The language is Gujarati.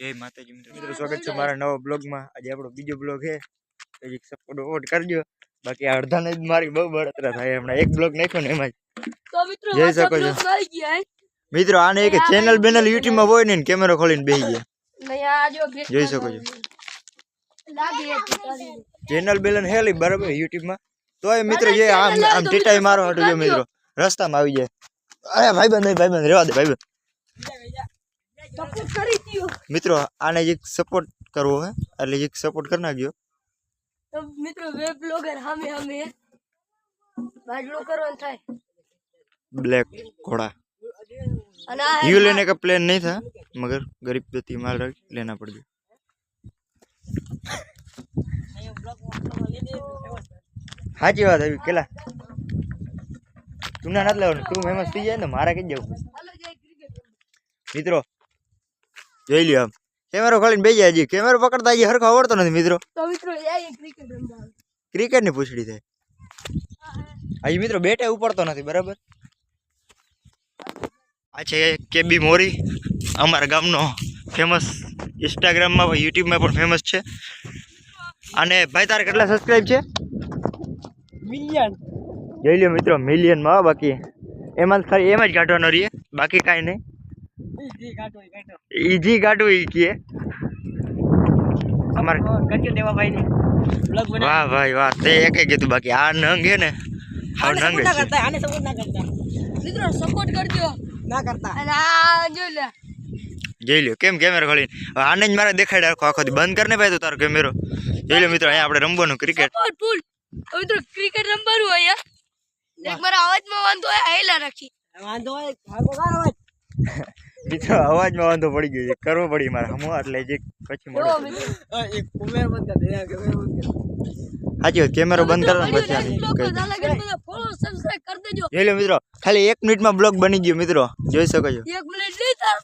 જય માતાજી મિત્રો, સ્વાગત છે મારા નવા બ્લોગમાં। આજે આપણો બીજો બ્લોગ છે, એક સપોર્ટ કરજો। બાકી અડધા ને મારી બહુ બળતરા થાય, હમણાં એક બ્લોગ નાખ્યો ને એમાં તો મિત્રો જઈ શકો છો મિત્રો। આને એક ચેનલ બેનલ યુટ્યુબ માં હોય ને કેમેરો ખોલીને બેસી ગયા, જોઈ શકો છો। ચેનલ બેનલ હેલી બરાબર યુટ્યુબ માં, તોય મિત્રો જે આમ ટીટાઈ મારો હટો જો મિત્રો રસ્તામાં આવી જાય। અરે ભાઈબંધ રેવા દે ભાઈબંધ મિત્રો। આને જે સપોર્ટ કરવો હે એટલે જે સપોર્ટ કરી નાખજો તો મિત્રો। વેબ બ્લોગર હમે બાજલો કરવાનું થાય। ब्लैक घोड़ा અને यू लेने का प्लान नहीं था, मगर गरीब गति माल लेना पड़ गया। સાચી વાત આવી કેલા, તું ના નથી લેવાનું, તું ફેમસ થઈ જાય ને મારા કઈ જવું મિત્રો। જોઈ લ્યો આમ કેમેરો ખોલીને બેસી જાય, હજી કેમેરો પકડતા હજી હરખો આવડતો નથી મિત્રો। તો મિત્રો એ ક્રિકેટ રમવા ક્રિકેટ ની પૂછડી થાય હજી મિત્રો, બેટે ઉપાડતો નથી બરાબર। આ છે કેબી મોરી, અમારા ગામનો ફેમસ, ઇન્સ્ટાગ્રામમાં યુટ્યુબમાં પણ ફેમસ છે। અને ભાઈ તારે કેટલા સબસ્ક્રાઇબ છે? મિલિયન જોઈ લ્યો મિત્રો, મિલિયનમાં। બાકી એમાં ખાલી એમ જ કાઢવાનો રહીએ, બાકી કાંઈ નહીં। ઈજી કાઢવું ઈ કે અમારે વાહ ભાઈ વાહ, તે એક કીધું, બાકી આ નંગ હે ને હા નંગ છે। આને સપોર્ટ ના કરતા મિત્રો, સપોર્ટ કરજો ના કરતા। અને આ જોઈ લે, જોઈ લ્યો કેમ કેમેરો ખોલીને આને જ મારે દેખાડે આખો આખો બંધ કરીને ભાઈ તો તારો કેમેરો। જોઈ લો મિત્રો, અહીંયા આપણે રમવાનું ક્રિકેટ ફૂલ મિત્રો, ક્રિકેટ રમવાનું હોય એક મારા અવાજમાં વાંધો હોય આયલા રાખી વાંધો હોય ભાગો ગાર અવાજ મિત્રો, અવાજમાં વાંધો પડી ગયો છે, કરવો પડી મારે હમો, એટલે જે પછી મળો એક કેમેરો બંધ કરી દે, કેમેરો બંધ કર। સાચી વાત, કેમેરો બંધ કરવાનો પછી આની ફોલો સબસ્ક્રાઇબ કરી દેજો। જોઈ લો મિત્રો, ખાલી 1 મિનિટમાં બ્લોગ બની ગયો મિત્રો, જોઈ શકો છો। 1 મિનિટ નહીં તાર